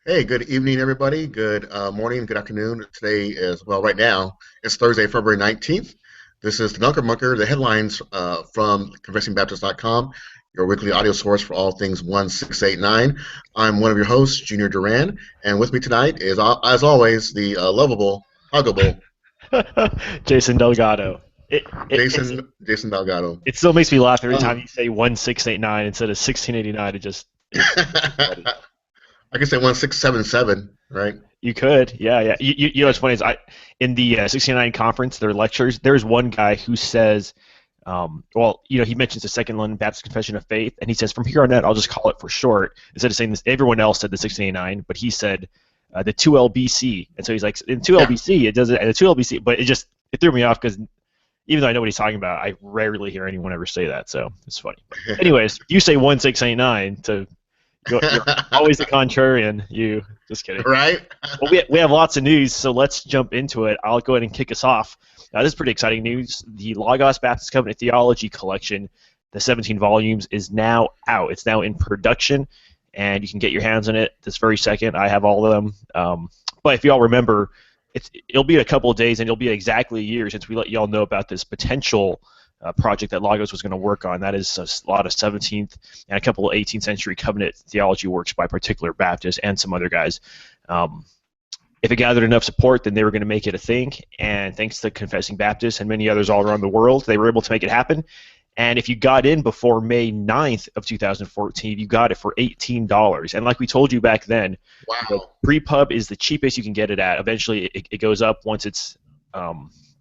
Hey, good evening, everybody. Good morning, good afternoon. Today is, well, right now, it's Thursday, February 19th. This is the Dunker Bunker, the headlines from ConfessingBaptist.com, your weekly audio source for all things 1689. I'm one of your hosts, Junior Duran, and with me tonight is, as always, the lovable, huggable Jason Delgado. It, it it's Jason Delgado. it still makes me laugh every time Um, you say 1689 instead of 1689. It's funny. I can say 1677, right? You could, yeah, yeah. You know what's funny is I in the 69 conference, their lectures. There's one guy who says, well, he mentions the Second London Baptist Confession of Faith, and he says from here on out, I'll just call it for short instead of saying this. Everyone else said the 1689, but he said the 2LBC, and so he's like in Yeah. 2LBC, it does it, and the 2LBC, but it threw me off because even though I know what he's talking about, I rarely hear anyone ever say that, so it's funny. Anyways, you say 1689 to you're always the contrarian. You just kidding. Right? Well, we have lots of news, so let's jump into it. I'll go ahead and kick us off. This is pretty exciting news. The Logos Baptist Covenant Theology Collection, the 17 volumes, is now out. It's now in production, and you can get your hands on it this very second. I have all of them. But if y'all remember, it'll be a couple of days, and it'll be exactly a year since we let y'all know about this potential project that Logos was going to work on. That is a lot of 17th and a couple of 18th century covenant theology works by particular Baptists and some other guys. If it gathered enough support, then they were going to make it a thing. And thanks to Confessing Baptists and many others all around the world, they were able to make it happen. And if you got in before May 9th of 2014, you got it for $18. And like we told you back then, Wow. pre-pub is the cheapest you can get it at. Eventually, it goes up once it's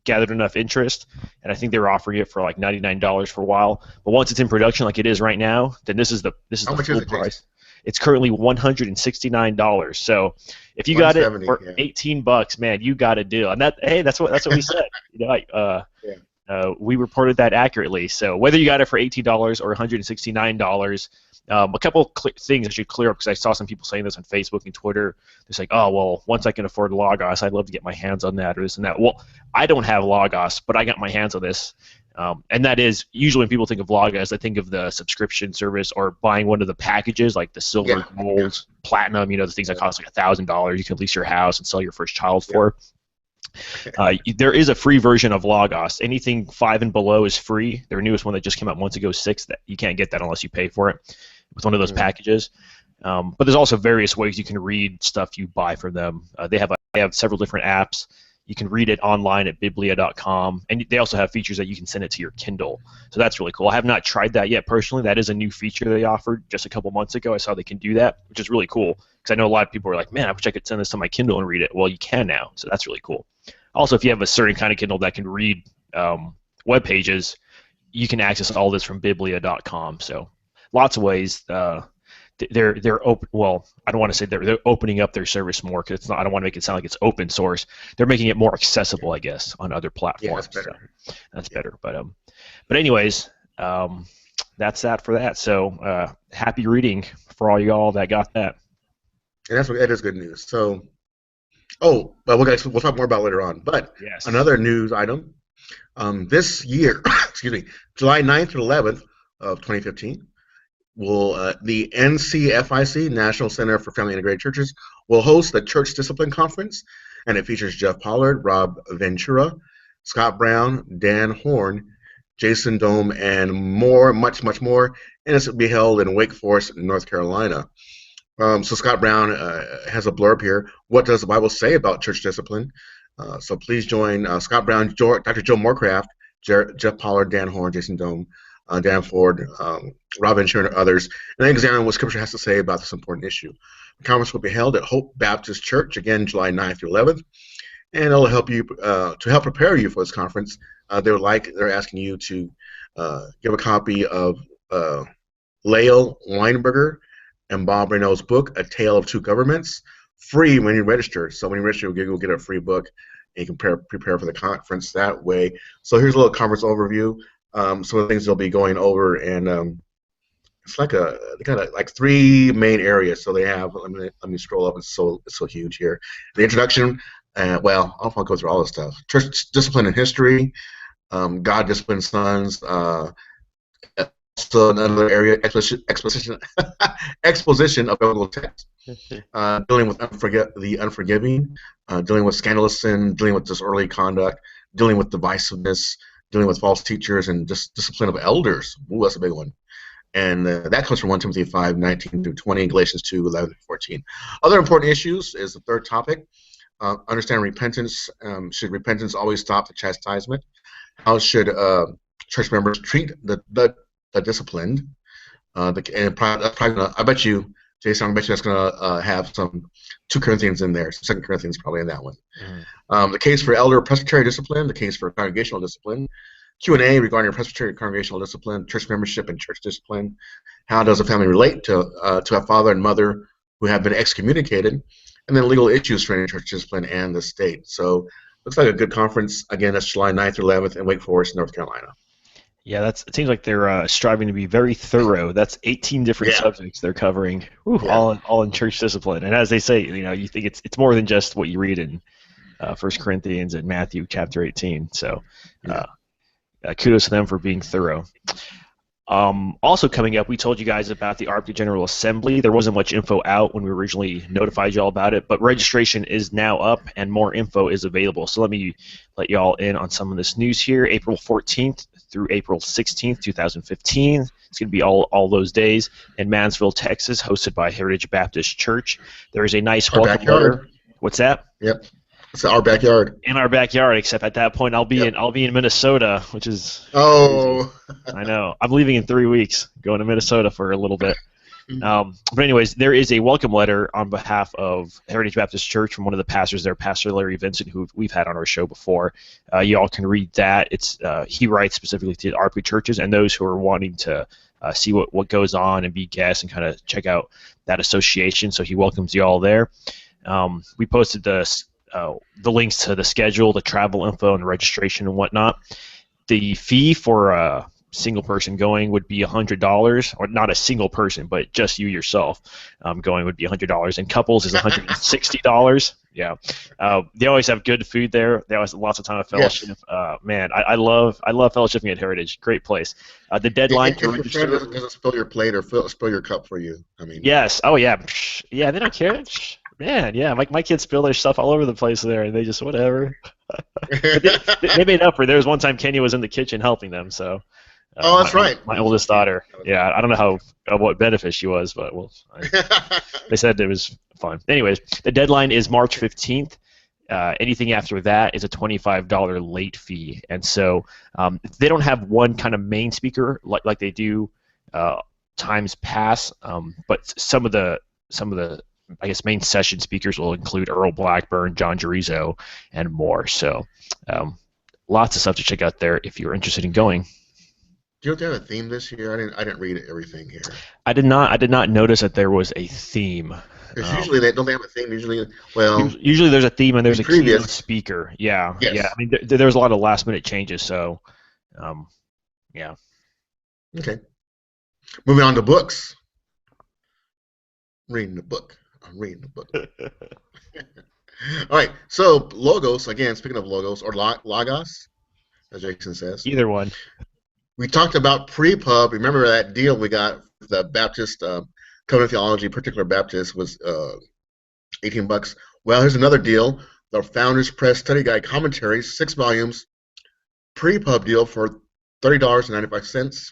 gathered enough interest, and I think they were offering it for like $99 for a while. But once it's in production, like it is right now, then this is the How much is full it, Jason? price. It's currently $169. So if you got it 170, for yeah. $18, man, you got a deal. And that's what we said. Yeah. We reported that accurately. So whether you got it for $18 or $169, a couple things I should clear up because I saw some people saying this on Facebook and Twitter. It's like, oh, well, once I can afford Logos, I'd love to get my hands on that or this and that. Well, I don't have Logos, but I got my hands on this. And that is, usually when people think of Logos, they think of the subscription service or buying one of the packages like the silver, Yeah. gold, platinum, the things that cost like $1,000. You can lease your house and sell your first child Yeah. for. There is a free version of Logos. Anything 5 and below is free. Their newest one that just came out months ago, 6, that you can't get that unless you pay for it with one of those packages. But there's also various ways you can read stuff you buy from them. They have several different apps. You can read it online at biblia.com, and they also have features that you can send it to your Kindle. So that's really cool. I have not tried that yet personally. That is a new feature they offered just a couple months ago. I saw they can do that, which is really cool because I know a lot of people are like, man, I wish I could send this to my Kindle and read it. Well, you can now, so that's really cool. Also, if you have a certain kind of Kindle that can read web pages, you can access all this from biblia.com. So lots of ways. They're open. Well, I don't want to say they're opening up their service more because it's not. I don't want to make it sound like it's open source. They're making it more accessible, I guess, on other Yeah, that's platforms. better. So that's Yeah. better. But anyways, that's that for that. So happy reading for all y'all that got that. And that is good news. So, oh, well, we'll talk more about it later on. But Yes. another news item, this year, excuse me, July 9th to 11th of 2015, the NCFIC, National Center for Family Integrated Churches, will host the Church Discipline Conference, and it features Jeff Pollard, Rob Ventura, Scott Brown, Dan Horn, Jason Dome, and more, much, much more. And it's will be held in Wake Forest, North Carolina. So Scott Brown has a blurb here. What does the Bible say about church discipline? So please join Scott Brown, Dr. Joe Morecraft, Jeff Pollard, Dan Horn, Jason Dome, Dan Ford, Rob Ventura, and others, and examine what Scripture has to say about this important issue. The conference will be held at Hope Baptist Church, again, July 9th through 11th, and it'll help you to help prepare you for this conference. They're asking you to give a copy of Lael Weinberger and Bob Renault's book, A Tale of Two Governments, free when you register. So when you register, you'll get a free book, and you can prepare for the conference that way. So here's a little conference overview. Some of the things they'll be going over, and it's like they got like 3 main areas. So they have. Let me scroll up. It's so huge here. The introduction. Well, I don't want to go through all this stuff. Church discipline and history. God disciplined sons. also another area, exposition of biblical text, dealing with the unforgiving, dealing with scandalous sin, dealing with disorderly conduct, dealing with divisiveness, dealing with false teachers, and just discipline of elders. Ooh, that's a big one. And that comes from 1 Timothy 5:19 through 20, Galatians 2:11-14. Other important issues is the third topic. Understand repentance. Should repentance always stop the chastisement? How should church members treat the disciplined? I bet you, Jason, that's going to have some 2 Corinthians in there. 2 Corinthians probably in that one. Mm-hmm. The case for elder presbytery discipline, the case for congregational discipline, Q&A regarding presbytery congregational discipline, church membership and church discipline. How does a family relate to a father and mother who have been excommunicated? And then legal issues surrounding church discipline and the state. So looks like a good conference. Again, that's July 9th through 11th in Wake Forest, North Carolina. Yeah, it seems like they're striving to be very thorough. That's 18 different subjects they're covering, all in church discipline. And as they say, you think it's more than just what you read in 1 Corinthians and Matthew chapter 18. So kudos to them for being thorough. Also coming up, we told you guys about the RP General Assembly. There wasn't much info out when we originally notified you all about it, but registration is now up and more info is available. So let me let you all in on some of this news here. April 14th through April 16th, 2015. It's going to be all those days in Mansfield, Texas, hosted by Heritage Baptist Church. There is a nice welcome letter. What's that? Yep. It's our backyard. In our backyard, except at that point I'll be in Minnesota, which is crazy. I know. I'm leaving in 3 weeks, going to Minnesota for a little bit. But anyways, there is a welcome letter on behalf of Heritage Baptist Church from one of the pastors there, Pastor Larry Vincent, who we've had on our show before. You all can read that. He writes specifically to RP churches and those who are wanting to see what goes on and be guests and kind of check out that association. So he welcomes you all there. We posted the links to the schedule, the travel info, and the registration and whatnot. The fee for a single person going would be $100, or not a single person, but just you yourself going would be $100, and couples is $160. Yeah, they always have good food there. They always have lots of time of fellowship. Yes. Man, I love fellowshipping at Heritage. Great place. The deadline to register doesn't spill your plate or spill your cup for you. I mean. Yes. Oh yeah. Yeah, they don't care. Man, yeah, my kids spill their stuff all over the place there, and they just whatever. they made up for it. There was one time Kenya was in the kitchen helping them, so. That's right. My oldest daughter. Yeah, I don't know what benefit she was, but they said it was fun. Anyways, the deadline is March 15th. Anything after that is a $25 late fee, and so they don't have one kind of main speaker like they do times past, but some of the I guess main session speakers will include Earl Blackburn, John Jerizo, and more. So lots of stuff to check out there if you're interested in going. Do you have a theme this year? I didn't read everything here. I did not notice that there was a theme. Because usually they have a theme. Usually there's a theme and there's a keynote speaker. Yeah, yes. Yeah. I mean, there's a lot of last minute changes. So, yeah. Okay. Moving on to books. I'm reading the book. All right. So Logos again. Speaking of Logos or Logos, as Jason says. Either one. We talked about pre-pub. Remember that deal we got with the Baptist Covenant Theology, Particular Baptist, was $18. Well, here's another deal. The Founders Press Study Guide Commentaries, 6 volumes, pre-pub deal for $30.95.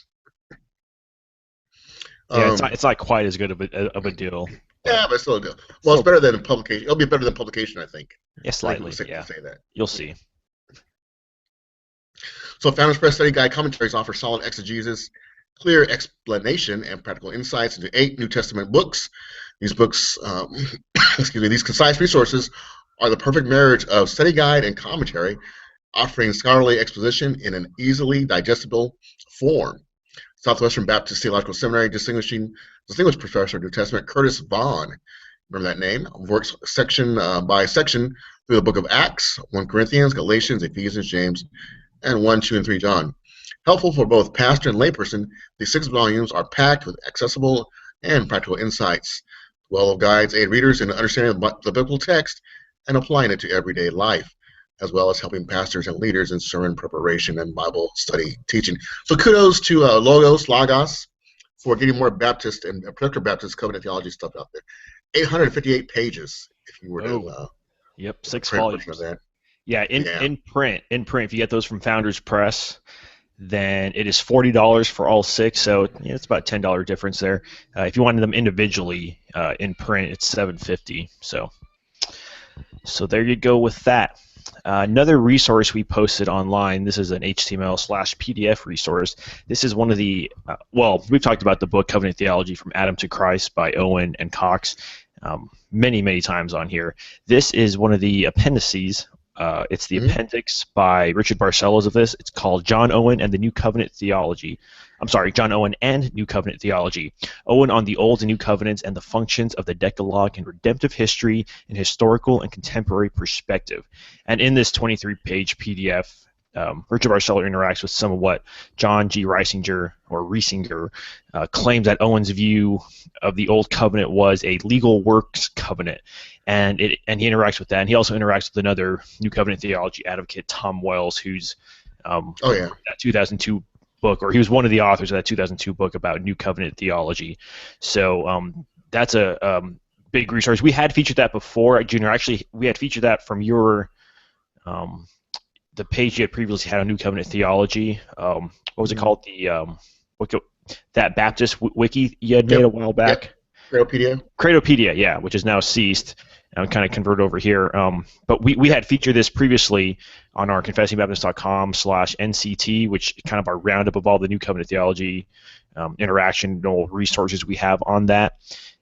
Yeah, it's not quite as good of a deal. Yeah, but still a deal. Well, it's better than publication. It'll be better than publication, I think. Yeah, slightly. Yeah. Say that. You'll see. So Founders Press Study Guide Commentaries offer solid exegesis, clear explanation, and practical insights into 8 New Testament books. These books, these concise resources are the perfect marriage of study guide and commentary, offering scholarly exposition in an easily digestible form. Southwestern Baptist Theological Seminary distinguished professor of New Testament Curtis Vaughn, remember that name, works section by section through the book of Acts, 1 Corinthians, Galatians, Ephesians, James, and 1, 2, and 3 John. Helpful for both pastor and layperson, these 6 volumes are packed with accessible and practical insights. The well of guides aid readers in understanding the biblical text and applying it to everyday life. as well as helping pastors and leaders in sermon preparation and Bible study teaching. So kudos to Logos, for getting more Baptist and Predictor Baptist covenant theology stuff out there. 858 pages, if you were to yep, 6 print a volumes. version of that. Yeah, in print. If you get those from Founders Press, then it is $40 for all 6. So it's about $10 difference there. If you wanted them individually in print, it's $7.50. So there you go with that. Another resource we posted online, this is an HTML/PDF resource. This is one of the, we've talked about the book Covenant Theology from Adam to Christ by Owen and Cox many, many times on here. This is one of the appendices. It's the appendix by Richard Barcellos of this. It's called John Owen and New Covenant Theology. John Owen and New Covenant Theology. Owen on the Old and New Covenants and the Functions of the Decalogue in Redemptive History in Historical and Contemporary Perspective. And in this 23-page PDF, Richard Barcellos interacts with some of what John G. Reisinger claims that Owen's view of the Old Covenant was a legal works covenant, and he interacts with that. And he also interacts with another New Covenant theology advocate, Tom Wells, who's that 2002 book, or he was one of the authors of that 2002 book about New Covenant theology. So that's a big resource. We had featured that before, Junior. Actually, we had featured that from your the page you had previously had on New Covenant theology. What was it called? That Baptist wiki you had made a while back. Credopedia, yeah, which is now ceased and kind of converted over here. But we had featured this previously on our confessingbaptist.com/NCT, which is kind of our roundup of all the New Covenant theology interactional resources we have on that.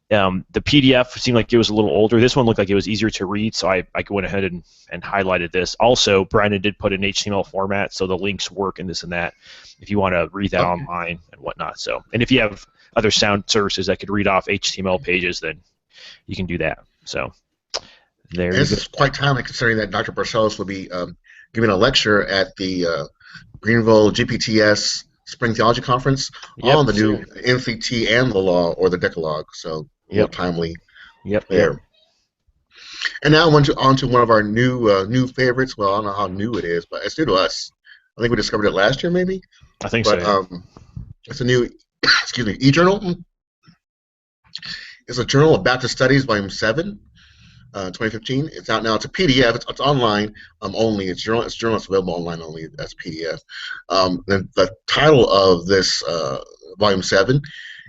The PDF seemed like it was a little older. This one looked like it was easier to read, so I went ahead and highlighted this. Also, Brandon did put in HTML format, so the links work and this and that if you want to read that online and whatnot. So, and if you have other sound services that could read off HTML pages, then you can do that. So there. This is quite timely considering that Dr. Barcellos will be giving a lecture at the Greenville GPTS Spring Theology Conference on the new NCT and the law, or the Decalogue. So timely there. And now on to one of our new favorites. Well, I don't know how new it is, but it's new to us. I think we discovered it last year, maybe. I think so. It's a new e-journal. It's a Journal of Baptist Studies, Volume 7, 2015. It's out now. It's a PDF. It's online only. It's journal. It's available online only as PDF. The title of this Volume 7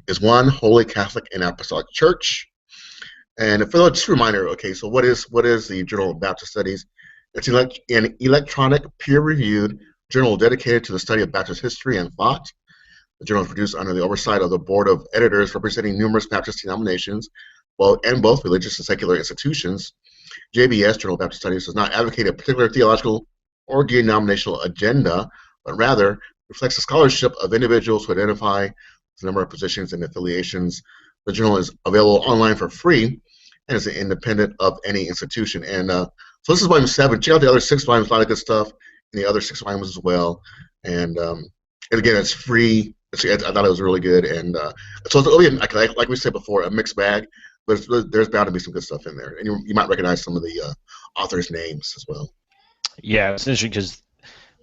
is One Holy Catholic and Apostolic Church. And just a reminder, so what is the Journal of Baptist Studies? It's an electronic, peer-reviewed journal dedicated to the study of Baptist history and thought. The journal is produced under the oversight of the Board of Editors representing numerous Baptist denominations, both religious and secular institutions. JBS, Journal of Baptist Studies, does not advocate a particular theological or denominational agenda, but rather reflects the scholarship of individuals who identify with a number of positions and affiliations. The journal is available online for free and is independent of any institution. And so this is volume 7. Check out the other 6 volumes, a lot of good stuff in the other 6 volumes as well. And again, it's free. I thought it was really good. And so it'll be, like we said before, a mixed bag. But there's bound to be some good stuff in there. And you might recognize some of the authors' names as well. Yeah, it's interesting because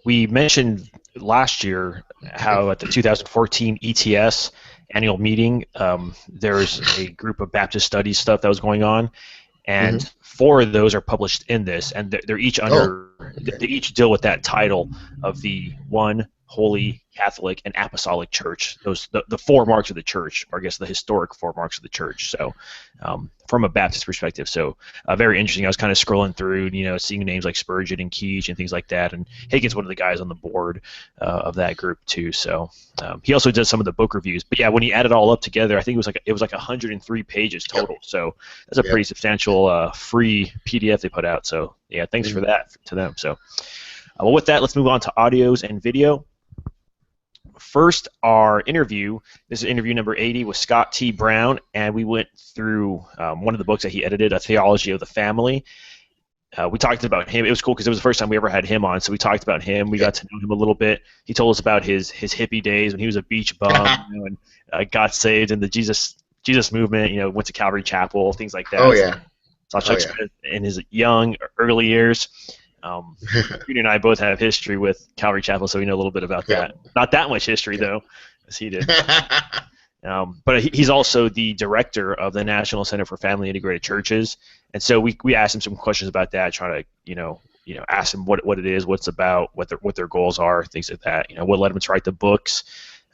we mentioned last year how at the 2014 ETS annual meeting, there's a group of Baptist studies stuff that was going on, and 4 of those are published in this, and they're each they each deal with that title of the One Holy Catholic and Apostolic Church. Those the 4 marks of the church, or I guess the historic 4 marks of the church. So from a Baptist perspective, so very interesting. I was kind of scrolling through, seeing names like Spurgeon and Keach and things like that, and Hagen's one of the guys on the board of that group too. So he also does some of the book reviews. But yeah, when you add it all up together, I think it was like 103 pages total. So that's a pretty substantial free PDF they put out. So yeah, thanks for that to them. So well, with that, let's move on to audios and video. First, our interview. This is interview number 80 with Scott T. Brown, and we went through one of the books that he edited, A Theology of the Family. We talked about him. It was cool because it was the first time we ever had him on, so we talked about him. We got to know him a little bit. He told us about his hippie days when he was a beach bum and got saved in the Jesus movement. Went to Calvary Chapel, things like that. Oh yeah. So in his young, early years. Peter and I both have history with Calvary Chapel, so we know a little bit about that. Not that much history, though, as he did. But he's also the director of the National Center for Family Integrated Churches, and so we asked him some questions about that, trying to ask him what it is, what it's about, what their goals are, things like that. What led him to write the books,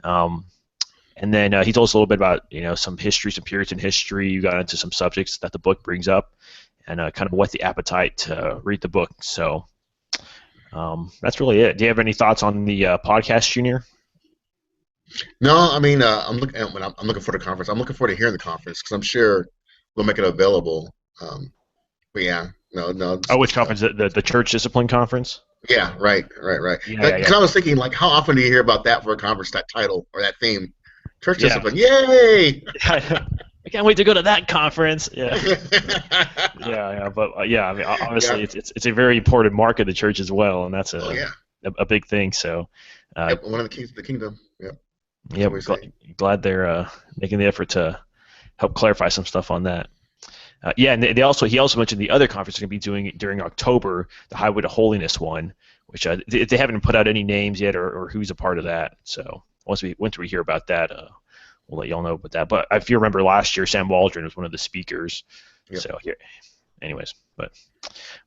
and then he told us a little bit about some history, some Puritan history. You got into some subjects that the book brings up, and kind of what the appetite to read the book. So that's really it. Do you have any thoughts on the podcast, Junior? No, I mean, I'm looking for the conference. I'm looking forward to hearing the conference because I'm sure we'll make it available. But yeah, no. Oh, which conference? The Church Discipline Conference? Yeah, right. Yeah. Because I was thinking, like, how often do you hear about that for a conference, that title or that theme? Church Discipline, yay! I can't wait to go to that conference. Yeah. But I mean, honestly, it's a very important mark of the church as well, and that's a big thing. So, one of the keys to the kingdom. Yep. Yeah, glad they're making the effort to help clarify some stuff on that. And he also mentioned the other conference they're going to be doing during October, the Highway to Holiness one, which they haven't put out any names yet or who's a part of that. So once we hear about that, we'll let y'all know about that. But if you remember last year, Sam Waldron was one of the speakers. Yep. So anyways, but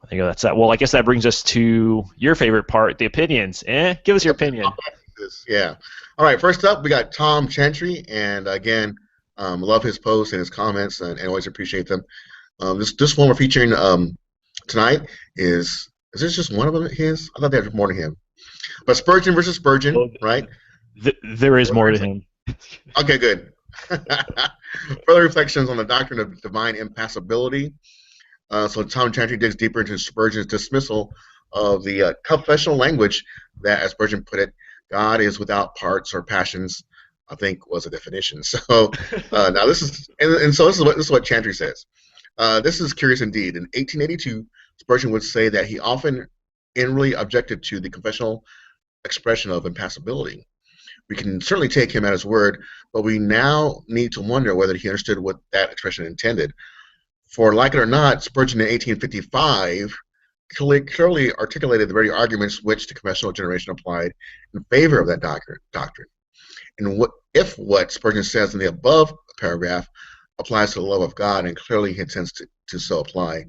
I think that's that. Well, I guess that brings us to your favorite part, the opinions. Give us your opinion. Yeah. All right. First up, we got Tom Chantry, and again, love his posts and his comments, and always appreciate them. This one we're featuring tonight is this just one of them? His? I thought there was more to him. But Spurgeon versus Spurgeon, right? There is more to him. Okay, good. Further reflections on the doctrine of divine impassibility. So Tom Chantry digs deeper into Spurgeon's dismissal of the confessional language that, as Spurgeon put it, God is without parts or passions, I think was a definition. So now this is what Chantry says. This is curious indeed. In 1882, Spurgeon would say that he often inwardly objected to the confessional expression of impassibility. We can certainly take him at his word, but we now need to wonder whether he understood what that expression intended. For like it or not, Spurgeon in 1855 clearly articulated the very arguments which the confessional generation applied in favor of that doctrine. And what Spurgeon says in the above paragraph applies to the love of God, and clearly he intends to so apply,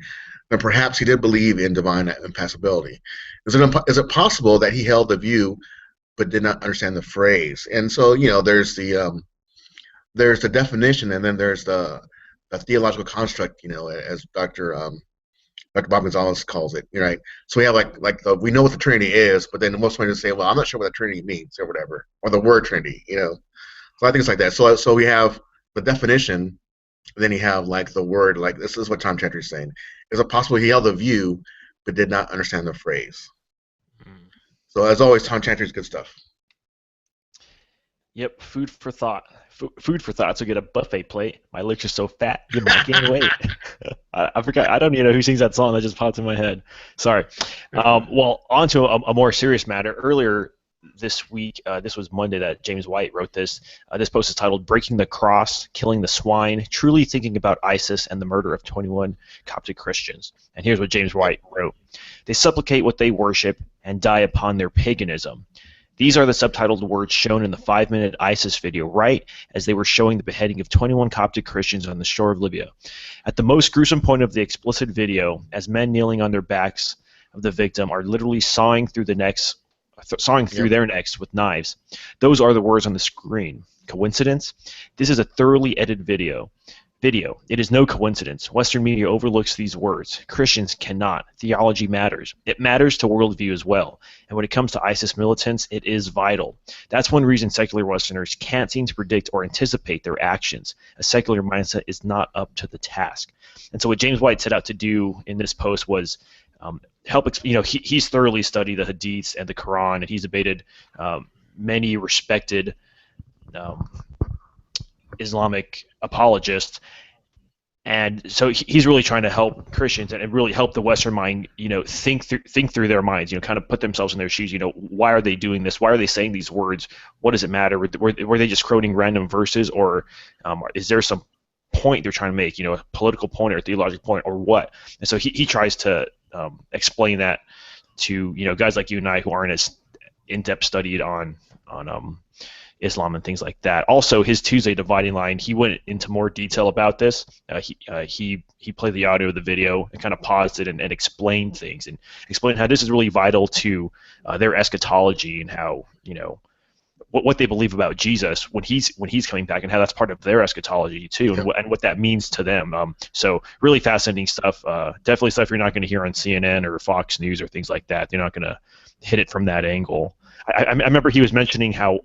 then perhaps he did believe in divine impassibility. Is it possible that he held the view but did not understand the phrase? And so, there's the definition, and then there's the theological construct, as Dr. Bob Gonzalez calls it, right? So we have we know what the Trinity is, but then most people say, well, I'm not sure what the Trinity means or whatever, or the word Trinity, So I think it's like that. So we have the definition, then you have the word, this is what Tom Chantry is saying. Is it possible he held the view but did not understand the phrase? So as always, Tom Chantry is good stuff. Yep, food for thought. Food for thought. So get a buffet plate. My lips are so fat, you might gain weight. I forgot. I don't even know who sings that song. That just popped in my head. Sorry. Well, on to a more serious matter. Earlier this week, this was Monday that James White wrote this. This post is titled "Breaking the Cross, Killing the Swine, Truly Thinking About ISIS and the Murder of 21 Coptic Christians." And here's what James White wrote. "They supplicate what they worship and die upon their paganism. These are the subtitled words shown in the 5-minute ISIS video, right as they were showing the beheading of 21 Coptic Christians on the shore of Libya. At the most gruesome point of the explicit video, as men kneeling on their backs of the victim are literally sawing through their necks with knives. Those are the words on the screen. Coincidence? This is a thoroughly edited video. It is no coincidence. Western media overlooks these words. Christians cannot. Theology matters. It matters to worldview as well. And when it comes to ISIS militants, it is vital. That's one reason secular Westerners can't seem to predict or anticipate their actions. A secular mindset is not up to the task." And so what James White set out to do in this post was help. He's thoroughly studied the Hadiths and the Quran, and he's debated many respected Islamic apologists, and so he's really trying to help Christians and really help the Western mind, think through their minds, kind of put themselves in their shoes. Why are they doing this? Why are they saying these words? What does it matter? Were they just quoting random verses, or is there some point they're trying to make? A political point or a theological point, or what? And so he tries to explain that to guys like you and I who aren't as in-depth studied on Islam and things like that. Also, his Tuesday dividing line, he went into more detail about this. He played the audio of the video and kind of paused it and explained things and explained how this is really vital to their eschatology and how what they believe about Jesus when he's coming back and how that's part of their eschatology too, and what that means to them. So really fascinating stuff. Definitely stuff you're not going to hear on CNN or Fox News or things like that. They're not going to hit it from that angle. I remember he was mentioning how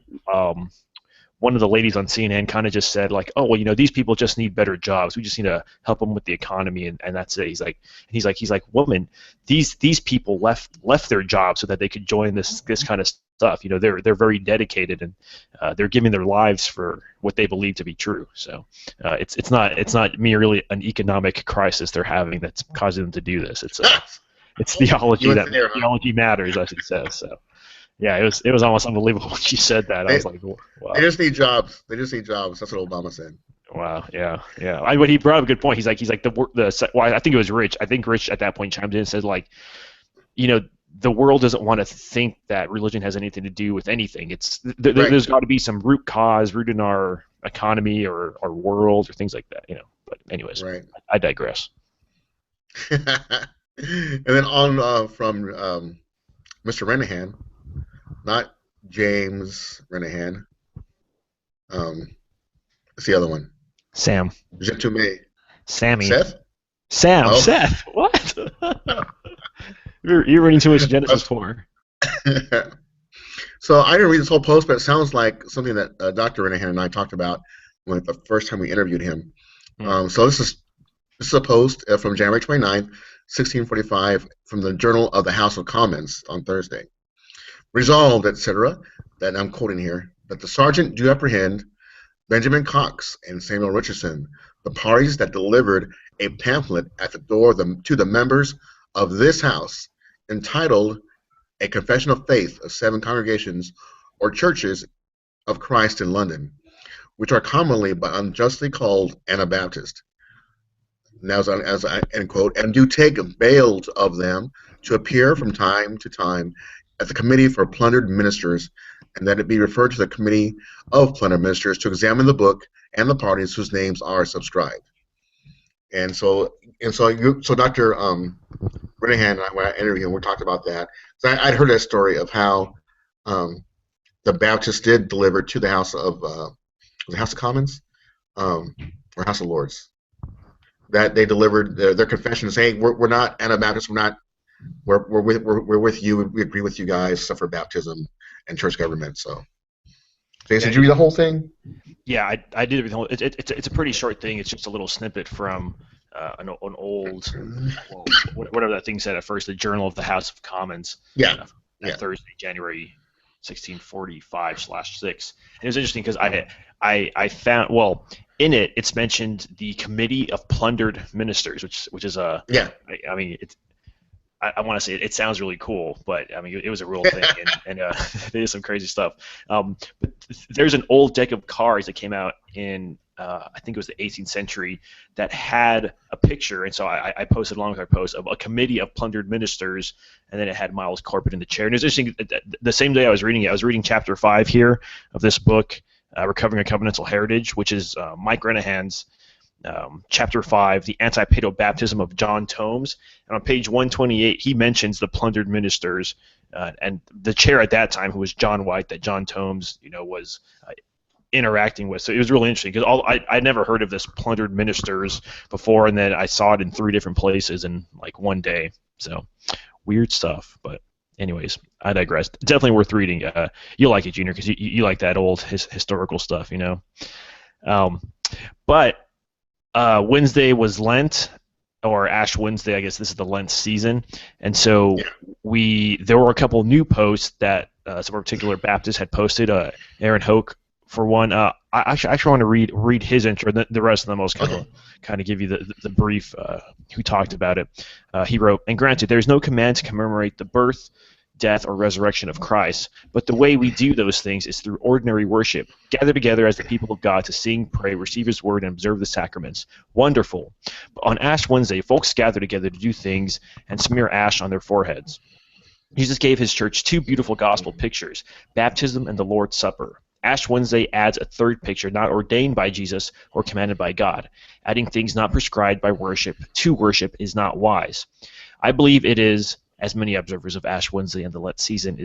one of the ladies on CNN kind of just said like, oh well, these people just need better jobs. We just need to help them with the economy, and that's it. He's like, woman, these people left their jobs so that they could join this kind of stuff. They're very dedicated and they're giving their lives for what they believe to be true. So it's not merely an economic crisis they're having that's causing them to do this. It's theology theology matters, as he says. So. Yeah, it was almost unbelievable when she said that. I was like, wow. They just need jobs. They just need jobs. That's what Obama said. Wow. Yeah. But he brought up a good point. He's like well, I think it was Rich. I think Rich at that point chimed in and said like, the world doesn't want to think that religion has anything to do with anything. There's got to be some root cause rooted in our economy or our world or things like that. But anyways, right. I digress. And then on from Mr. Renahan. Not James Renahan. It's the other one. Sam. Jetume. Sammy. Seth? Sam. Oh. Seth. What? You're reading too much Genesis 4. So I didn't read this whole post, but it sounds like something that Dr. Renahan and I talked about when the first time we interviewed him. So this is a post from January 29th, 1645, from the Journal of the House of Commons on Thursday. Resolved, etc., that I'm quoting here, that the sergeant do apprehend Benjamin Cox and Samuel Richardson, the parties that delivered a pamphlet at the door to the members of this house entitled A Confession of Faith of 7 Congregations or Churches of Christ in London, which are commonly but unjustly called Anabaptist. Now, as I end quote, and do take bails of them to appear from time to time at the Committee for Plundered Ministers, and that it be referred to the Committee of Plundered Ministers to examine the book and the parties whose names are subscribed. And so Dr. Renahan and I, when I interviewed him, we talked about that. So I'd heard that story of how the Baptists did deliver to the House of Commons or House of Lords, that they delivered their confession saying we're not Anabaptists, we're with you. We agree with you guys, except for baptism and church government. So, Jason, did you read the whole thing? Yeah, I did read the whole. It's a pretty short thing. It's just a little snippet from an old, whatever that thing said at first, the Journal of the House of Commons. Yeah. Thursday, January 1645/6. And it was interesting because I found in it it's mentioned the Committee of Plundered Ministers, which is a I mean it's. I want to say it sounds really cool, but I mean it was a real thing, and they did some crazy stuff. But there's an old deck of cards that came out in I think it was the 18th century that had a picture, and so I posted along with our post of a committee of plundered ministers, and then it had Miles Corbett in the chair. And it was interesting. The same day I was reading it, I was reading chapter 5 here of this book, Recovering a Covenantal Heritage, which is Mike Renahan's. Chapter 5, the Anti-Paedo Baptism of John Tomes, and on page 128 he mentions the plundered ministers and the chair at that time, who was John White, that John Tomes was interacting with. So it was really interesting because I never heard of this plundered ministers before, and then I saw it in 3 different places in like one day. So weird stuff, but anyways, I digress. Definitely worth reading. You'll like it, Junior, because you like that old historical stuff, but Wednesday was Lent, or Ash Wednesday. I guess this is the Lent season, and so there were a couple new posts that some particular Baptists had posted. Aaron Hoke, for one. I actually want to read his intro. The rest of them I was kind of give you the brief. Who talked about it? He wrote, "And granted, there is no command to commemorate the birth, death, or resurrection of Christ, but the way we do those things is through ordinary worship, gather together as the people of God to sing, pray, receive His word, and observe the sacraments. Wonderful. But on Ash Wednesday, folks gather together to do things and smear ash on their foreheads. Jesus gave his church two beautiful gospel pictures, baptism and the Lord's Supper. Ash Wednesday adds a third picture not ordained by Jesus or commanded by God. Adding things not prescribed by worship to worship is not wise. I believe it is, as many observers of Ash Wednesday and the Lent season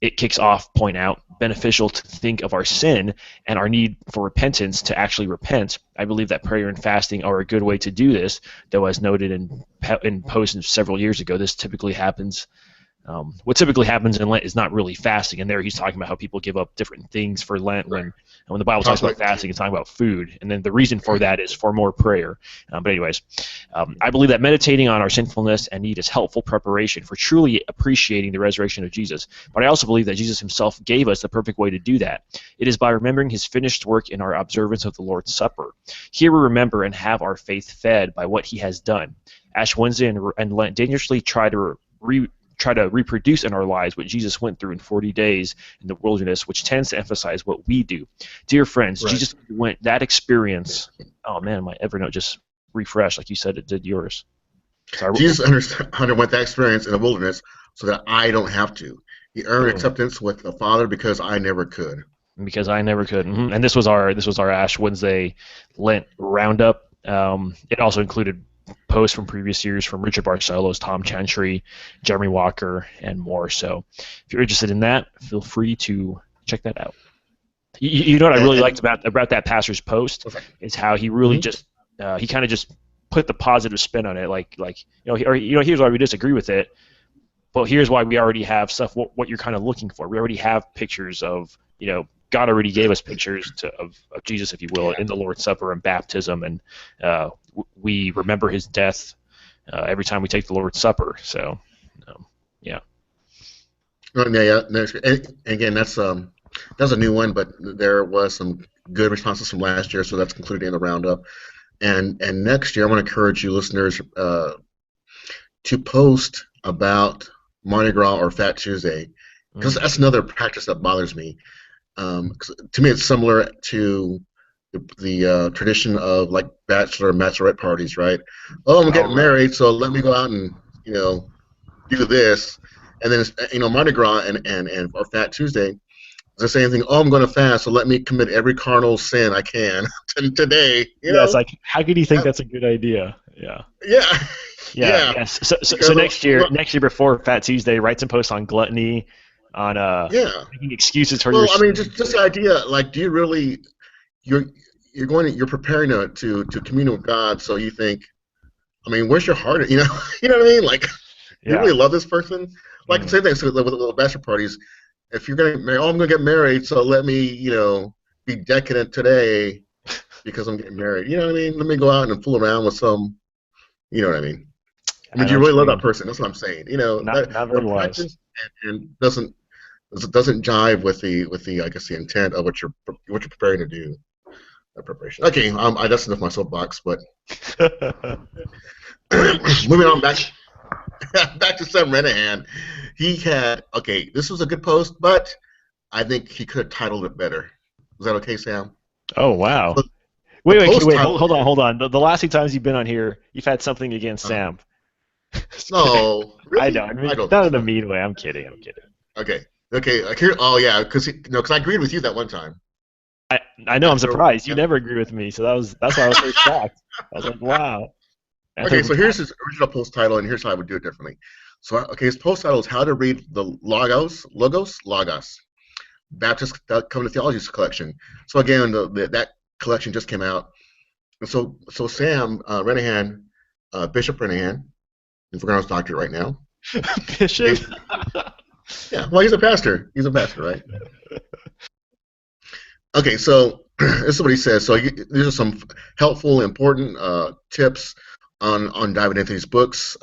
it kicks off, point out, beneficial to think of our sin and our need for repentance to actually repent. I believe that prayer and fasting are a good way to do this, though as noted in posts several years ago, this typically happens. What typically happens in Lent is not really fasting, and there he's talking about how people give up different things for Lent when the Bible talks about fasting, it's talking about food, and then the reason for that is for more prayer. But anyways, I believe that meditating on our sinfulness and need is helpful preparation for truly appreciating the resurrection of Jesus. But I also believe that Jesus himself gave us the perfect way to do that. It is by remembering his finished work in our observance of the Lord's Supper. Here we remember and have our faith fed by what he has done. Ash Wednesday and Lent dangerously try to reproduce in our lives what Jesus went through in 40 days in the wilderness, which tends to emphasize what we do. Dear friends, Jesus went that experience. Oh man, my Evernote just refreshed like you said it did yours. Sorry. Jesus underwent that experience in the wilderness so that I don't have to. He earned acceptance with the Father because I never could. Because I never could. Mm-hmm. And this was our Ash Wednesday Lent roundup. It also included posts from previous years from Richard Barcelos, Tom Chantry, Jeremy Walker, and more. So if you're interested in that, feel free to check that out. You know what I really liked about that pastor's post is how he really just he kind of just put the positive spin on it, like here's why we disagree with it, but here's why we already have stuff what you're kind of looking for. We already have pictures of God already gave us pictures of Jesus, if you will, in the Lord's Supper and baptism, and we remember his death every time we take the Lord's Supper. So, yeah. Yeah. And again, that's a new one, but there was some good responses from last year, so that's concluded in the roundup. And next year, I want to encourage you listeners to post about Mardi Gras or Fat Tuesday, because that's another practice that bothers me. To me, it's similar to the tradition of like bachelor and bachelorette parties, right? Oh, I'm getting married, so let me go out and do this, and then Mardi Gras and or Fat Tuesday is the same thing. Oh, I'm going to fast, so let me commit every carnal sin I can today. It's like, how could you think that's a good idea? Yeah. Yes. So next year before Fat Tuesday, write some posts on gluttony, on making excuses for your. Well, I mean, just the idea, like, do you really you're preparing to commune with God, so you think, I mean, where's your heart? You know what I mean? Like, you really love this person. Like the same thing with little bachelor parties. If you're gonna marry, I'm gonna get married, so let me be decadent today because I'm getting married. You know what I mean? Let me go out and fool around with some. You know what I mean? I mean, do you really love that person? That's what I'm saying. Not very wise. And doesn't jive with the I guess the intent of what you're preparing to do. That preparation. Okay, that's enough of my soapbox, but moving on back to Sam Renihan. He had this was a good post, but I think he could have titled it better. Is that okay, Sam? Oh wow. So, wait, hold on. The last 2 times you've been on here, you've had something against Sam. No, really? I know. I mean, not in a mean way. I'm kidding. Okay. Here. Oh yeah, because I agreed with you that one time. I know. I'm surprised. You never agree with me, so that's why I was so shocked. I was like, wow. Okay, so here's his original post title, and here's how I would do it differently. So his post title is "How to Read the Logos, Baptist Covenant Theology Collection." So again, that collection just came out, and so Sam Renihan, Bishop Renihan, he's working on his doctorate right now. Bishop. Yeah, well, he's a pastor. He's a pastor, right? Okay, so this is what he says. So these are some helpful, important tips on diving into these books.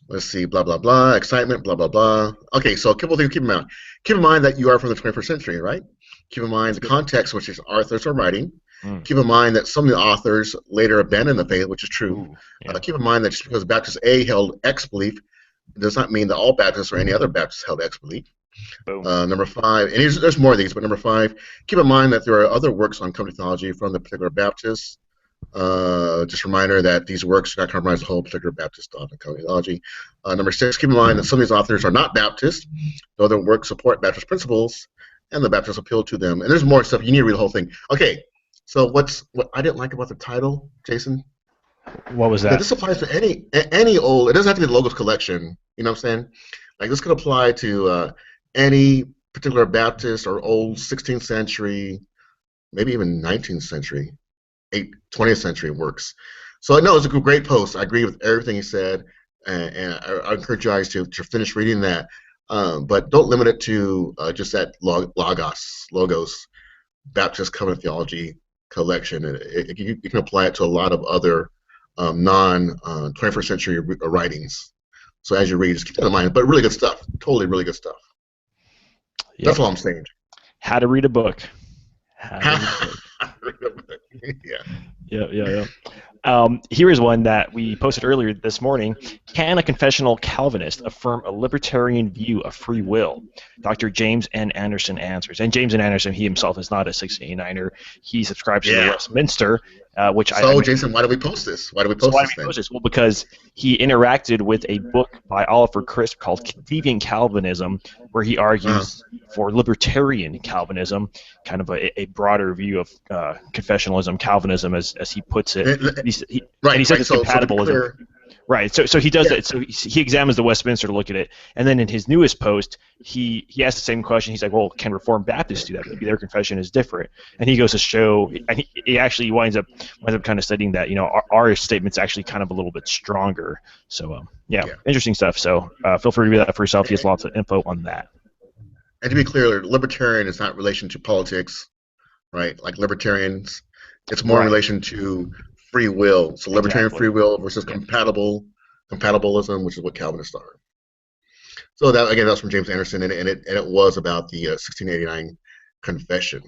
Let's see, blah, blah, blah, excitement, blah, blah, blah. Okay, so a couple of things to keep in mind. Keep in mind that you are from the 21st century, right? Keep in mind the context which these authors are writing. Keep in mind that some of the authors later abandoned the faith, which is true. Keep in mind that just because Baptist A held X belief, it does not mean that all Baptists or any other Baptists held X belief. Number 5, and there's more of these, but number 5, keep in mind that there are other works on covenant theology from the particular Baptists. Just a reminder that these works do not compromise the whole particular Baptist thought and theology. Number 6, keep in mind that some of these authors are not Baptist, though their works support Baptist principles, and the Baptists appeal to them. And there's more stuff. You need to read the whole thing. Okay, so what I didn't like about the title, Jason? What was That that? this applies to any old. It doesn't have to be the Logos collection. You know what I'm saying? Like this could apply to any particular Baptist or old 16th century, maybe even 19th century, 20th century works. So no, it's a great post. I agree with everything he said, and I encourage you guys to finish reading that. But don't limit it to just that Logos Baptist Covenant Theology collection. You can apply it to a lot of other non-21st century writings. So as you read, just keep that in mind. But really good stuff. Totally really good stuff. Yep. That's all I'm saying. How to read a book. How to read a book. Yeah. Yeah. Here is one that we posted earlier this morning. Can a confessional Calvinist affirm a libertarian view of free will? Dr. James N. Anderson answers. And James N. Anderson, he himself is not a 1689er. He subscribes to the Westminster, which Jason, why do we post this? Why do we post this? Well, because he interacted with a book by Oliver Crisp called Deviant Calvinism, where he argues for libertarian Calvinism, kind of a broader view of confessionalism, Calvinism, as he puts it. And he says it's compatible. Right. So he does that. So he examines the Westminster to look at it, and then in his newest post, he asks the same question. He's like, "Well, can Reformed Baptists do that? Maybe their confession is different." And he goes to show, and he actually winds up kind of studying that our statement's actually kind of a little bit stronger. So interesting stuff. So feel free to read that for yourself. He has lots of info on that. And to be clear, libertarian is not in relation to politics, right? Like libertarians, it's more in relation to free will. So libertarian free will versus compatibilism, which is what Calvinists are. So that again, that's from James Anderson, and it was about the 1689 confession.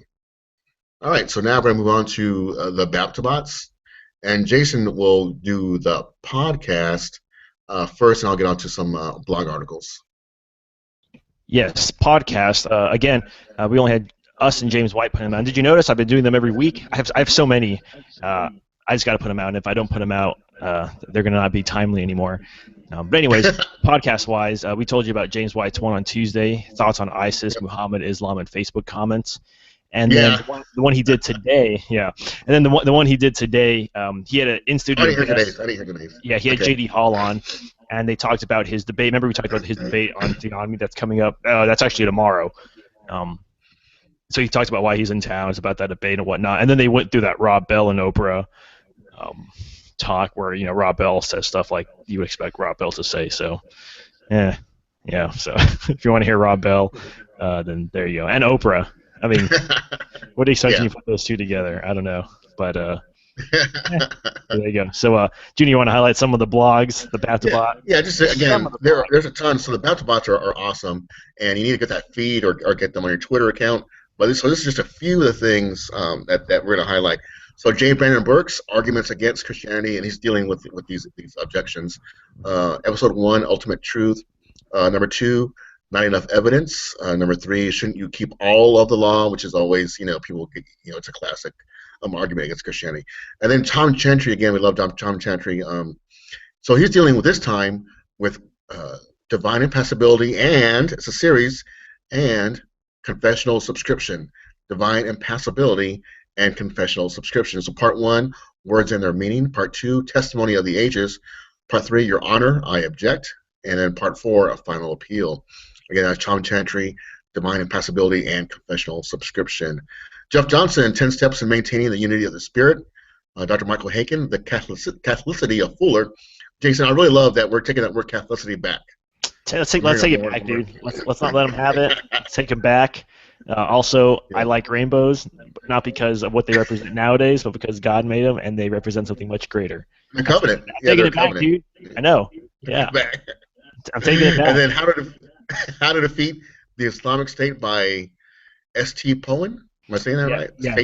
All right, so now we're going to move on to the Baptibots, and Jason will do the podcast first, and I'll get on to some blog articles. Yes, podcast. Again, we only had us and James White putting them on. Did you notice I've been doing them every week? I have so many. I just got to put them out, and if I don't put them out, they're going to not be timely anymore. But anyways, podcast-wise, we told you about James White's one on Tuesday, thoughts on ISIS, Muhammad, Islam, and Facebook comments. And then the one he did today, and then the one he did today, he had an in-studio guest. Yeah, he had J.D. Hall on, and they talked about his debate. Remember we talked about his debate on theonomy that's coming up? That's actually tomorrow. So he talked about why he's in town, it's about that debate and whatnot. And then they went through that Rob Bell and Oprah talk where Rob Bell says stuff like you would expect Rob Bell to say. So, So if you want to hear Rob Bell, then there you go. And Oprah. I mean, what do you expect when you put those two together? I don't know, but there you go. So, Junior, you want to highlight some of the blogs, the Baptibot? Yeah, just again, there's a ton. So the Baptibots are awesome, and you need to get that feed or get them on your Twitter account. But this is just a few of the things that we're going to highlight. So J. Brandon Burke's arguments against Christianity, and he's dealing with these objections. Episode 1, Ultimate Truth. Number 2, Not Enough Evidence. Number 3, Shouldn't You Keep All of the Law, which is always, people get, it's a classic argument against Christianity. And then Tom Chantry, again, we love Tom Chantry. So he's dealing with this time with divine impassibility, and it's a series, and confessional subscription, divine impassibility and confessional subscription. So part 1, words and their meaning. Part 2, testimony of the ages. Part 3, your honor, I object. And then part 4, a final appeal. Again, that's Tom Chantry, divine impassibility and confessional subscription. Jeff Johnson, 10 Steps in Maintaining the Unity of the Spirit. Dr. Michael Haken, the Catholicity of Fuller. Jason, I really love that we're taking that word Catholicity back. Let's take it back, dude. Let's not let them have it. Let's take them back. I like rainbows, not because of what they represent nowadays, but because God made them and they represent something much greater. The covenant. I'm taking it back, dude. I know. Yeah. I'm taking it back. And then how to defeat the Islamic State by S.T. Poen. Am I saying that right? Yeah.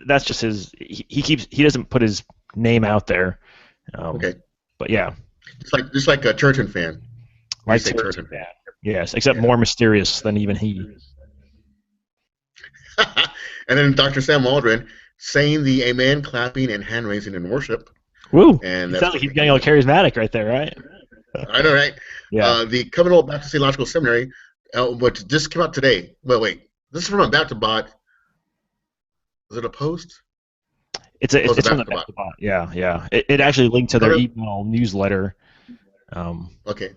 That's just his. He doesn't put his name out there. Okay. But yeah. Just like a Turton fan. Like Turton fan. Yes, except more mysterious than even he. And then Dr. Sam Waldron, saying the amen, clapping, and hand raising in worship. Woo! And It that's sounds like he's getting all charismatic right there, right? I know, right? Yeah. The Covenant Baptist Theological Seminary, which just came out today. Well, wait, this is from a Baptist bot. Is it a post? It's from the Baptist bot. Yeah, yeah. It actually linked to their email newsletter. Okay.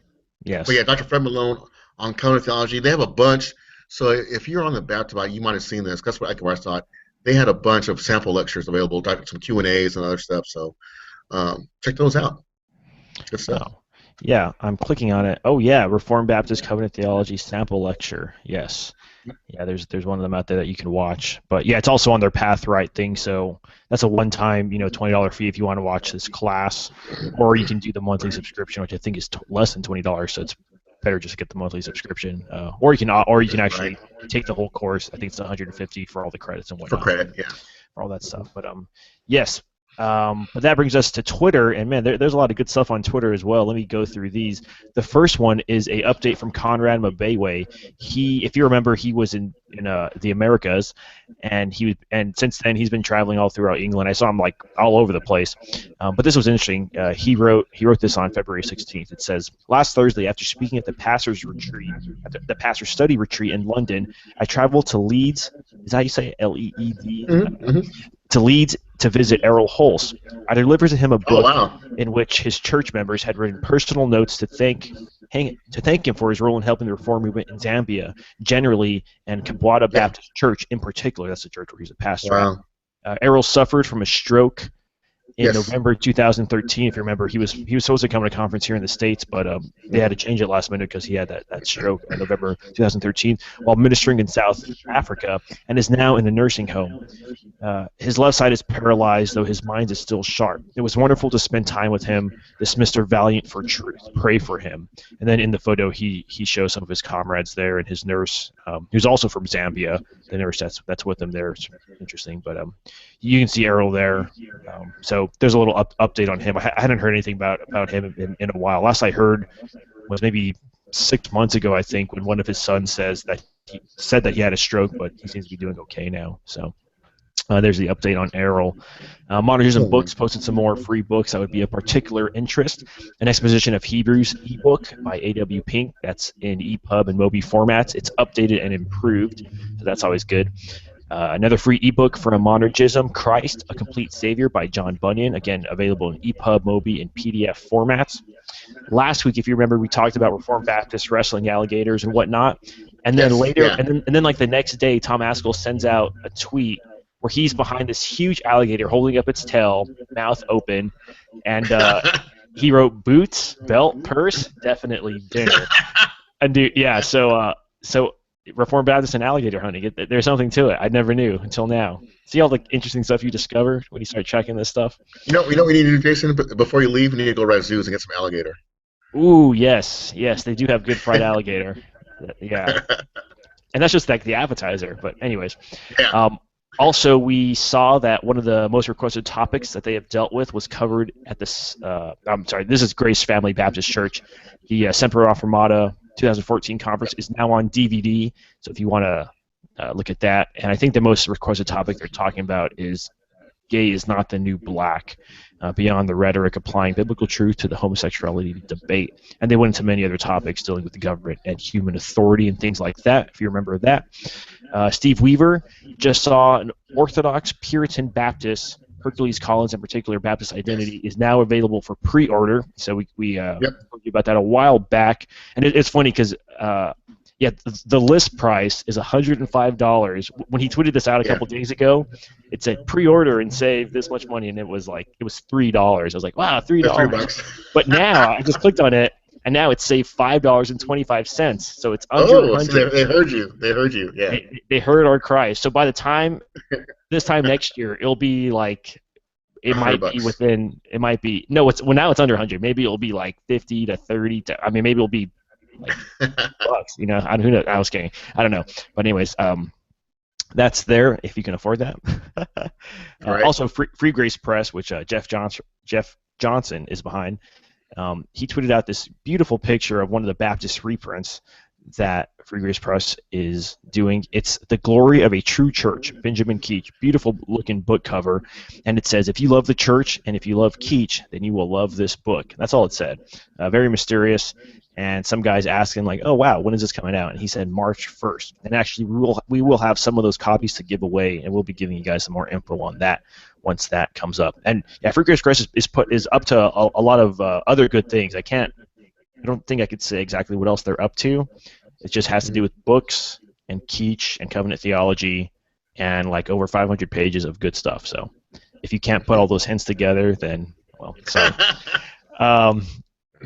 Yes. But yeah, Dr. Fred Malone on covenant theology. They have a bunch. So if you're on the Baptist bot, you might have seen this. That's what I saw it. They had a bunch of sample lectures available, some Q&As and other stuff. So check those out. Good stuff. Oh. Yeah, I'm clicking on it. Oh yeah, Reformed Baptist Covenant Theology sample lecture. Yes. Yeah, there's one of them out there that you can watch. But yeah, it's also on their Path Right thing, so that's a one-time, $20 fee if you want to watch this class, or you can do the monthly subscription, which I think is less than $20, so it's better just to get the monthly subscription. Or you can actually take the whole course. I think it's $150 for all the credits and whatnot. For credit, yeah. For all that stuff. But yes. But that brings us to Twitter, and man, there's a lot of good stuff on Twitter as well. Let me go through these. The first one is a update from Conrad Mabewe. If you remember, he was in the Americas, and since then he's been traveling all throughout England. I saw him like all over the place. But this was interesting. He wrote this on February 16th. It says, "Last Thursday, after speaking at the Pastors Retreat, the Pastor Study Retreat in London, I traveled to Leeds. Is that how you say it? Leed? Mm-hmm. To Leeds to visit Errol Hulse. I delivered to him a book in which his church members had written personal notes to thank him for his role in helping the reform movement in Zambia generally and Kabwata Baptist Church in particular." That's the church where he's a pastor. Wow. Errol suffered from a stroke in November 2013. If you remember, he was supposed to come to a conference here in the States, but they had to change it last minute because he had that stroke in November 2013 while ministering in South Africa, and is now in a nursing home. His left side is paralyzed, though his mind is still sharp. It was wonderful to spend time with him, this Mr. Valiant for Truth. Pray for him. And then in the photo, he shows some of his comrades there and his nurse, who's also from Zambia. The nurse that's with him there. It's interesting, but you can see Errol there. So there's a little update on him. I hadn't heard anything about him in a while. Last I heard was maybe 6 months ago, I think, when one of his sons said that he had a stroke, but he seems to be doing okay now. So there's the update on Errol. Monergism Books posted some more free books that would be of particular interest. An Exposition of Hebrews ebook by A.W. Pink. That's in EPUB and Mobi formats. It's updated and improved, so that's always good. Another free ebook from Monergism, Christ, A Complete Savior by John Bunyan. Again, available in EPUB, Mobi, and PDF formats. Last week, if you remember, we talked about Reformed Baptists wrestling alligators and whatnot. And then and then like the next day, Tom Askell sends out a tweet where he's behind this huge alligator holding up its tail, mouth open, and he wrote boots, belt, purse, definitely dinner. And dude, yeah, so Reformed Baptist and alligator hunting. There's something to it. I never knew until now. See all the interesting stuff you discover when you start checking this stuff? You know what we need to do, Jason? Before you leave, we need to go to zoos and get some alligator. Ooh, yes, they do have good fried alligator. Yeah. And that's just like the appetizer. But anyways. Yeah. Also, we saw that one of the most requested topics that they have dealt with was covered at this. This is Grace Family Baptist Church. The Semper Affirmata 2014 conference is now on DVD. So if you want to look at that, and I think the most requested topic they're talking about is "Gay is not the new black," beyond the rhetoric applying biblical truth to the homosexuality debate. And they went into many other topics dealing with the government and human authority and things like that, if you remember that. Steve Weaver just saw an Orthodox Puritan Baptist, Hercules Collins in particular, Baptist Identity, is now available for pre-order. So we told you about that a while back. And it's funny because the list price is $105. When he tweeted this out a couple days ago, it said pre-order and save this much money, and it was $3. I was like, wow, $3. But now I just clicked on it, and now it's saved $5.25. So it's under 100. So they heard you. They heard you. Yeah. They heard our cries. So by the time this time next year, it'll be like it might be within. It might be now it's under 100. Maybe it'll be like 50 to 30. Maybe it'll be like bucks. Who knows? I was kidding. I don't know. But anyways, that's there if you can afford that. Right. Also, Free Grace Press, which Jeff Johnson is behind. He tweeted out this beautiful picture of one of the Baptist reprints that Free Grace Press is doing. It's The Glory of a True Church, Benjamin Keach. Beautiful looking book cover. And it says, if you love the church and if you love Keach, then you will love this book. That's all it said. Very mysterious. And some guy's asking, like, oh, wow, when is this coming out? And he said March 1st. And actually, we will have some of those copies to give away, and we'll be giving you guys some more info on that once that comes up. And yeah, Free Grace Press is up to a lot of other good things. I don't think I could say exactly what else they're up to. It just has to do with books and Keach and covenant theology and like over 500 pages of good stuff. So if you can't put all those hints together, then, well, sorry.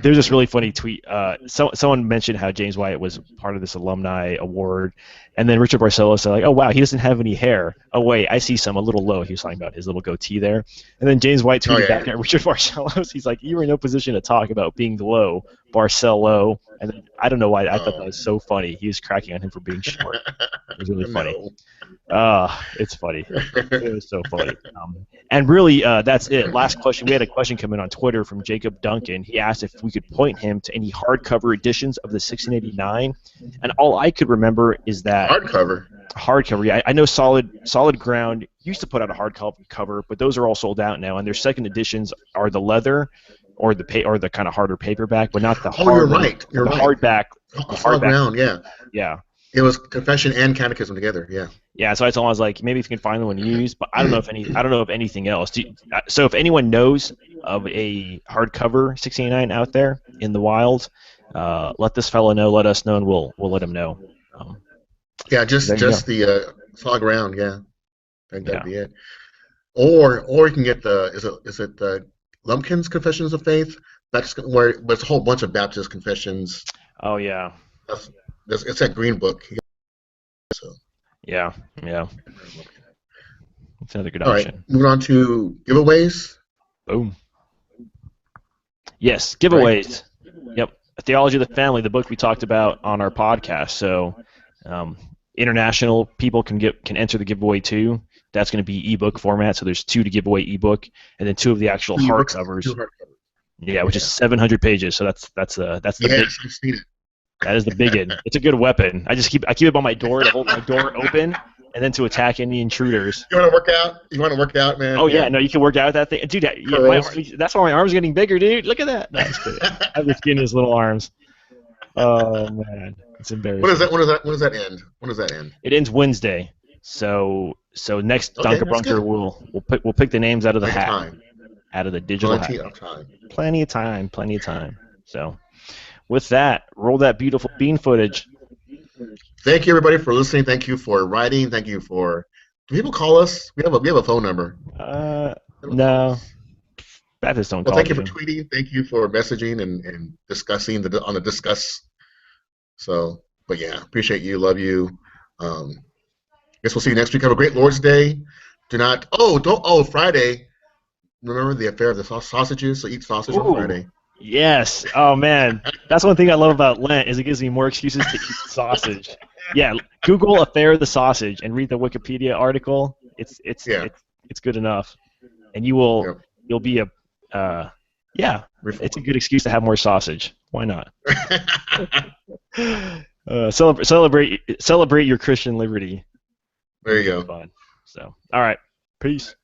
There's this really funny tweet. Someone mentioned how James White was part of this alumni award, and then Richard Barcelo said, like, oh, wow, he doesn't have any hair. Oh, wait, I see some, a little low. He was talking about his little goatee there. And then James White tweeted back at Richard Barcelo. He's like, you were in no position to talk about being low, Barcelo. And then, I don't know why. I thought that was so funny. He was cracking on him for being short. It was really funny. It's funny. It was so funny. And really, that's it. Last question. We had a question come in on Twitter from Jacob Duncan. He asked if we could point him to any hardcover editions of the 1689. And all I could remember is that hardcover. Yeah, I know Solid Ground used to put out a hardcover, but those are all sold out now. And their second editions are the leather or the kind of harder paperback, but not the hard. You're right. You're right. Hardback. Solid Ground. Yeah. Yeah. It was Confession and Catechism together. Yeah. Yeah, so I told him, I was like, maybe if you can find one used, but I don't know if anything else. So if anyone knows of a hardcover 1689 out there in the wild, let this fellow know, let us know, and we'll let him know. Yeah, just the Solid Ground. Yeah, I think that'd be it. Or you can get is it the Lumpkin's Confessions of Faith? That's where there's a whole bunch of Baptist confessions. Oh yeah. It's that green book. So. Yeah. It's another good option. All right, moving on to giveaways. Boom. Yes, giveaways. Right. Yep. Theology of the Family, the book we talked about on our podcast. So, international people can enter the giveaway too. That's going to be ebook format. So there's 2 to give away ebook, and then 2 of the actual hardcovers. Yeah, which is 700 pages. So that's the big. I've seen it. That is the big one. It's a good weapon. I keep it by my door to hold my door open, and then to attack any intruders. You want to work out? You want to work out, man? Oh yeah, no, you can work out with that thing, dude. That's why my arms are getting bigger, dude. Look at that. No, it's good. I have the skin in his little arms. Oh man, it's embarrassing. When does that end? It ends Wednesday. So next Dunker Bunker we'll pick the names out of the hat, out of the digital hat. Plenty of time. So. With that, roll that beautiful bean footage. Thank you, everybody, for listening. Thank you for writing. Thank you for. Do people call us? We have a phone number. No. Baptists don't call. Thank you for tweeting. Thank you for messaging and discussing on the discuss. So, but yeah, appreciate you. Love you. Guess we'll see you next week. Have a great Lord's Day. Friday. Remember the affair of the sausages? So eat sausage on Friday. Yes. Oh man, that's one thing I love about Lent is it gives me more excuses to eat sausage. Yeah. Google Affair of the Sausage and read the Wikipedia article. It's good enough, and you'll be it's a good excuse to have more sausage. Why not? Celebrate your Christian liberty. There you go. Fun. So all right. Peace.